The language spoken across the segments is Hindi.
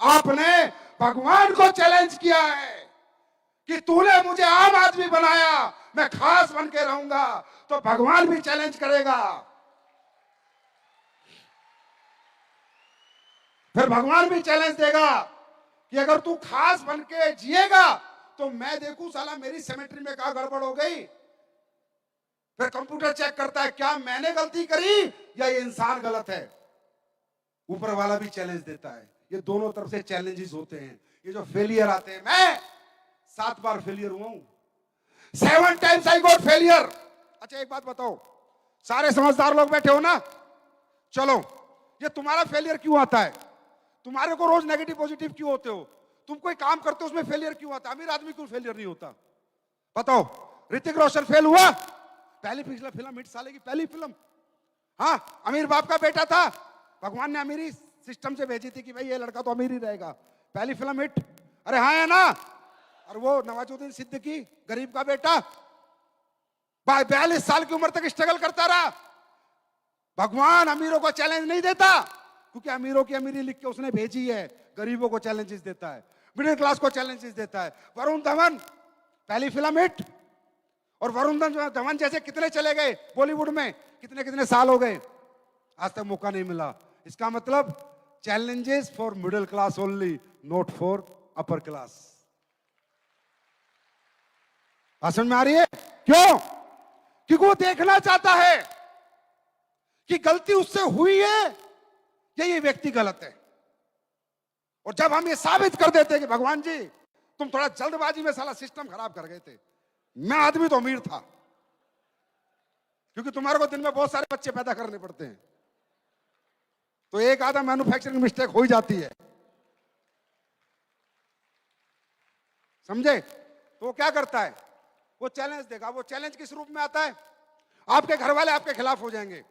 आपने भगवान को चैलेंज किया है कि तूने मुझे आम आदमी बनाया, मैं खास बन के रहूंगा, तो भगवान भी चैलेंज करेगा। फिर भगवान भी चैलेंज देगा कि अगर तू खास बन के जिएगा तो मैं देखूं साला मेरी सिमेट्री में क्या गड़बड़ हो गई। फिर कंप्यूटर चेक करता है क्या मैंने गलती करी या ये इंसान गलत है। ऊपर वाला भी चैलेंज देता है। ये दोनों तरफ से चैलेंजेस होते हैं। ये जो फेलियर आते हैं, मैं 7 बार फेलियर हुआ हूं, 7 times आई गॉट फेलियर। अच्छा एक बात बताओ, सारे समझदार लोग बैठे हो ना, चलो ये तुम्हारा फेलियर क्यों आता है? तुम्हारे को रोज नेगेटिव पॉजिटिव क्यों होते हो? तुम कोई काम करते हो उसमें फेलियर क्यों आता है? अमीर आदमी क्यों फेलियर नहीं होता? बताओ। ऋतिक रोशन फेल हुआ, पहली पिछला फिल्म हिट, साले की पहली फिल्म। हाँ, अमीर बाप का बेटा था, भगवान ने अमीरी सिस्टम से भेजी थी कि भाई ये लड़का तो अमीर ही रहेगा, पहली फिल्म हिट। अरे हाँ है ना। और वो नवाजुद्दीन सिद्दीकी गरीब का बेटा 42 साल की उम्र तक स्ट्रगल करता रहा। भगवान अमीरों को चैलेंज नहीं देता क्योंकि अमीरों की अमीरी लिख के उसने भेजी है, गरीबों को चैलेंजेस देता है, मिडिल क्लास को चैलेंजेस देता है। वरुण धवन पहली फिल्म हिट, और वरुण धवन जैसे कितने चले गए बॉलीवुड में, कितने कितने साल हो गए, आज तक मौका नहीं मिला। इसका मतलब challenges for middle class only, not for upper class. समझ में आ रही है? क्यों? क्योंकि वो देखना चाहता है कि गलती उससे हुई है या ये व्यक्ति गलत है। और जब हम ये साबित कर देते कि भगवान जी तुम थोड़ा जल्दबाजी में साला सिस्टम खराब कर गए थे, मैं आदमी तो अमीर था, क्योंकि तुम्हारे को दिन में बहुत सारे बच्चे पैदा करने पड़ते हैं, तो एक आधा मैन्युफैक्चरिंग मिस्टेक हो ही जाती है, समझे? तो वो क्या करता है, वो चैलेंज देगा। वो चैलेंज किस रूप में आता है? आपके घर वाले आपके खिलाफ हो जाएंगे।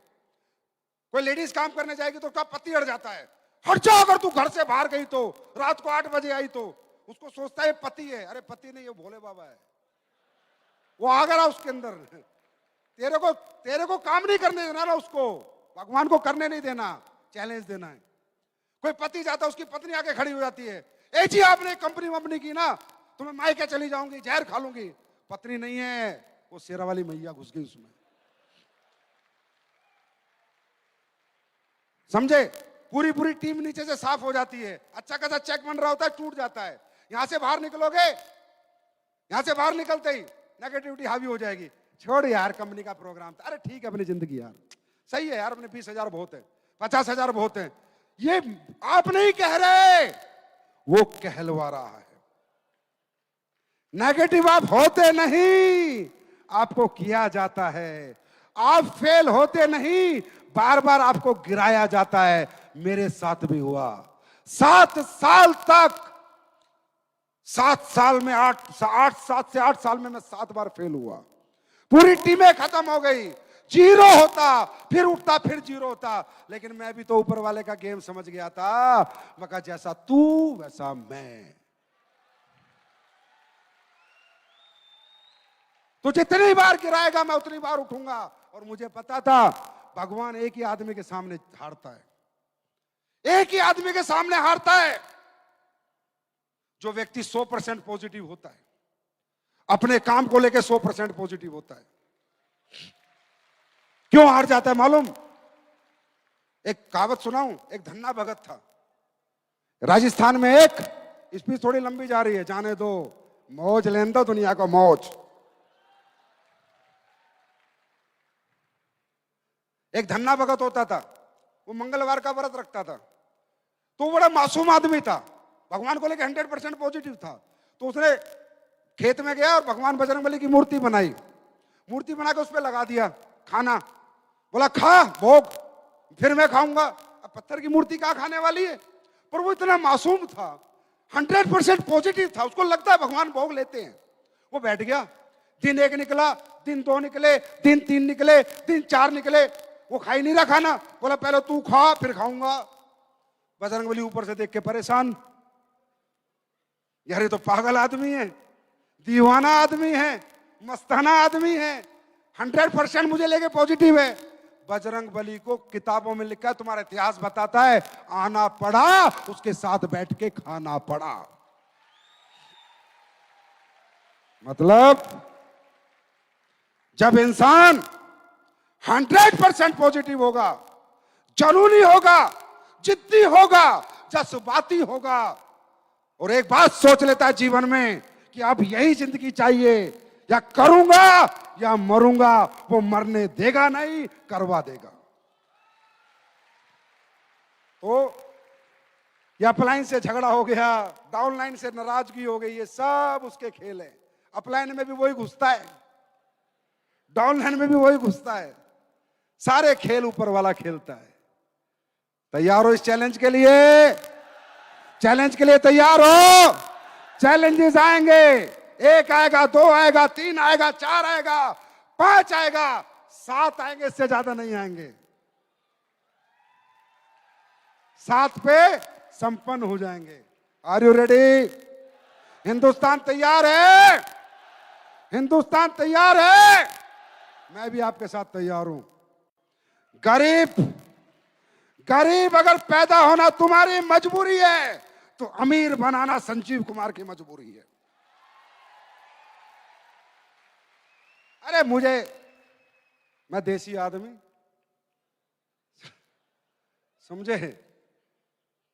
कोई लेडीज काम करने जाएगी तो उसका पति अड़ जाता है, हट जाओ, अगर तू घर से बाहर गई तो, रात को 8 बजे आई तो। उसको सोचता है पति है, अरे पति नहीं, ये भोले बाबा है, वो आ गया उसके अंदर। तेरे को काम नहीं करने देना ना, उसको भगवान को करने नहीं देना, चैलेंज देना है। कोई पति जाता है, उसकी पत्नी आके खड़ी हो जाती है, ए जी आपने कंपनी वंपनी की ना, तो मैं मायके चली जाऊंगी, जहर खा लूंगी। पत्नी नहीं है, वो शेरा वाली मैया घुस गई उसमें, समझे? पूरी पूरी टीम नीचे से साफ हो जाती है, अच्छा खासा चेक बन रहा होता है, टूट जाता है। यहां से बाहर निकलोगे, यहां से बाहर निकलते ही नेगेटिविटी हावी हो जाएगी। छोड़ यार, कंपनी का प्रोग्राम था, अरे ठीक है अपनी जिंदगी यार, सही है यार, अपने 20,000 बहुत है, 50,000 बहुत है। ये आप नहीं कह रहे, वो कहलवा रहा है। नेगेटिव आप होते नहीं, आपको किया जाता है। आप फेल होते नहीं, बार बार आपको गिराया जाता है। मेरे साथ भी हुआ। 7 साल तक, 7 साल में 7 से 8 साल में मैं 7 बार फेल हुआ। पूरी टीमें खत्म हो गई, जीरो होता, फिर उठता, फिर जीरो होता। लेकिन मैं भी तो ऊपर वाले का गेम समझ गया था। मैं कहा जैसा तू वैसा मैं, तो जितनी बार गिराएगा मैं उतनी बार उठूंगा। और मुझे पता था भगवान एक ही आदमी के सामने हारता है, एक ही आदमी के सामने हारता है, जो व्यक्ति 100% पॉजिटिव होता है, अपने काम को लेकर 100% पॉजिटिव होता है। क्यों हार जाता है मालूम? एक कहावत सुनाऊं। एक धन्ना भगत था राजस्थान में, एक स्पीच थोड़ी लंबी जा रही है, जाने दो, मौज लेने दो दुनिया को मौज। एक धन्ना भगत होता था, वो मंगलवार का व्रत रखता था। तो बड़ा मासूम आदमी था, भगवान को लेकर 100% पॉजिटिव था। तो उसने खेत में गया और भगवान बजरंगबली की मूर्ति बनाई, मूर्ति बना के उस पर लगा दिया खाना। बोला खा भोग, फिर मैं खाऊंगा। अब पत्थर की मूर्ति कहाँ खाने वाली है? पर वो इतना मासूम था, 100% पॉजिटिव था, उसको लगता है भगवान भोग लेते हैं। वो बैठ गया, दिन 1 निकला, दिन 2 निकले, दिन 3 निकले, दिन 4 निकले, वो खा ही नहीं रहा खाना। बोला पहले तू खा फिर खाऊंगा। बजरंगबली ऊपर से देख के परेशान, यार ये तो पागल आदमी है, दीवाना आदमी है, मस्ताना आदमी है, 100% मुझे लेके पॉजिटिव है, बजरंग बली को किताबों में लिखा है, तुम्हारा इतिहास बताता है, आना पड़ा, उसके साथ बैठ के खाना पड़ा। मतलब जब इंसान 100% पॉजिटिव होगा, जुनूनी होगा, जिद्दी होगा, जज्बाती होगा, और एक बात सोच लेता है जीवन में कि अब यही जिंदगी चाहिए, या करूंगा या मरूंगा, वो मरने देगा नहीं, करवा देगा। तो या अपलाइन से झगड़ा हो गया, डाउनलाइन से नाराजगी हो गई, ये सब उसके खेल है। अपलाइन में भी वही घुसता है, डाउनलाइन में भी वही घुसता है, सारे खेल ऊपर वाला खेलता है। तैयार हो इस चैलेंज के लिए? चैलेंज के लिए तैयार हो? चैलेंजेस आएंगे, 1 आएगा, 2 आएगा, 3 आएगा, 4 आएगा, 5 आएगा, 7 आएंगे, इससे ज्यादा नहीं आएंगे। 7 पे संपन्न हो जाएंगे। Are you ready? हिंदुस्तान तैयार है? हिंदुस्तान तैयार है? मैं भी आपके साथ तैयार हूं। गरीब अगर पैदा होना तुम्हारी मजबूरी है, तो अमीर बनाना संजीव कुमार की मजबूरी है। अरे मैं देसी आदमी, समझे,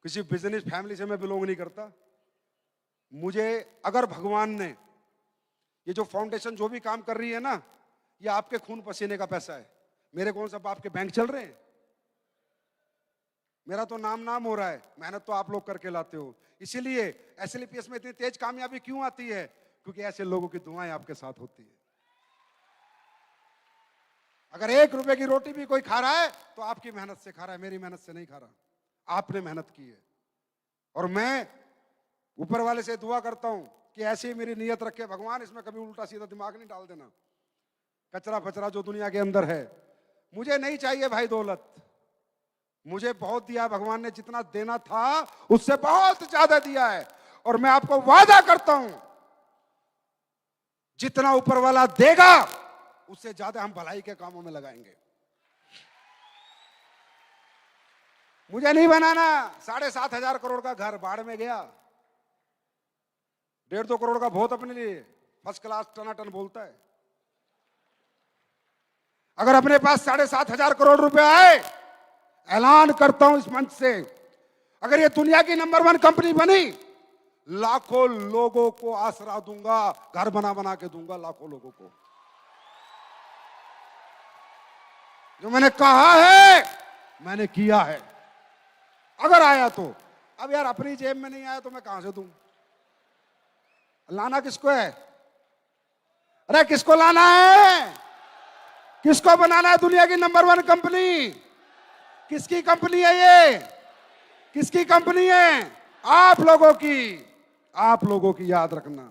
किसी बिजनेस फैमिली से मैं बिलोंग नहीं करता। मुझे अगर भगवान ने ये जो फाउंडेशन जो भी काम कर रही है ना, ये आपके खून पसीने का पैसा है। मेरे कौन सा बाप के बैंक चल रहे हैं? मेरा तो नाम हो रहा है, मेहनत तो आप लोग करके लाते हो। इसीलिए एसएलपीएस में इतनी तेज कामयाबी क्यों आती है? क्योंकि ऐसे लोगों की दुआएं आपके साथ होती है। अगर 1 रुपए की रोटी भी कोई खा रहा है तो आपकी मेहनत से खा रहा है, मेरी मेहनत से नहीं खा रहा। आपने मेहनत की है। और मैं ऊपर वाले से दुआ करता हूं कि ऐसी ही मेरी नीयत रखे भगवान, इसमें कभी उल्टा सीधा दिमाग नहीं डाल देना। कचरा फचरा जो दुनिया के अंदर है, मुझे नहीं चाहिए भाई दौलत। मुझे बहुत दिया भगवान ने, जितना देना था उससे बहुत ज्यादा दिया है। और मैं आपको वादा करता हूं, जितना ऊपर वाला देगा उससे ज्यादा हम भलाई के कामों में लगाएंगे। मुझे नहीं बनाना 7,500 करोड़ का घर, बाढ़ में गया। 1.5-2 करोड़ का बहुत अपने लिए फर्स्ट क्लास टनाटन बोलता है। अगर अपने पास 7,500 करोड़ रुपए आए, ऐलान करता हूं इस मंच से, अगर ये दुनिया की नंबर 1 कंपनी बनी, लाखों लोगों को आसरा दूंगा, घर बना बना के दूंगा लाखों लोगों को। जो मैंने कहा है मैंने किया है। अगर आया तो, अब यार अपनी जेब में नहीं आया तो मैं कहां से दूं? लाना किसको है? अरे किसको लाना है? किसको बनाना है दुनिया की नंबर 1 कंपनी? किसकी कंपनी है ये? किसकी कंपनी है? आप लोगों की। आप लोगों की, याद रखना।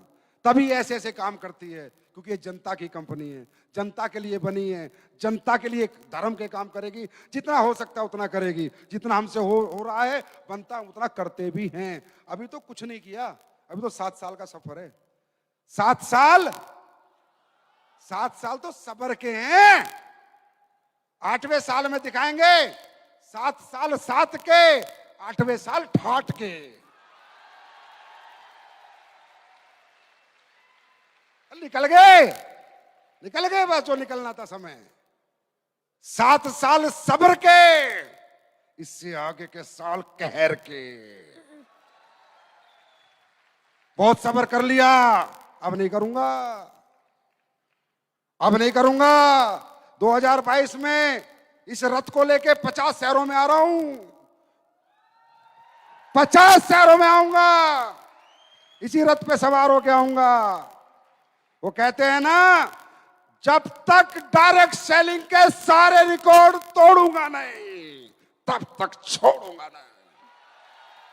तभी ऐसे ऐसे काम करती है, क्योंकि ये जनता की कंपनी है, जनता के लिए बनी है, जनता के लिए धर्म के काम करेगी। जितना हो सकता है उतना करेगी, जितना हमसे हो रहा है बनता है उतना करते भी हैं। अभी तो कुछ नहीं किया, अभी तो 7 साल का सफर है। 7 साल तो सब्र के हैं। 8वें साल में दिखाएंगे 7 साल साथ के, 8वें साल ठाठ के। निकल गए बस जो निकलना था समय। 7 साल सब्र के, इससे आगे के साल कहर के। बहुत सब्र कर लिया, अब नहीं करूंगा। 2022 में इस रथ को लेके 50 शहरों में आ रहा हूं। 50 शहरों में आऊंगा, इसी रथ पे सवार होके आऊंगा। वो कहते हैं ना, जब तक डायरेक्ट सेलिंग के सारे रिकॉर्ड तोड़ूंगा नहीं, तब तक छोड़ूंगा नहीं।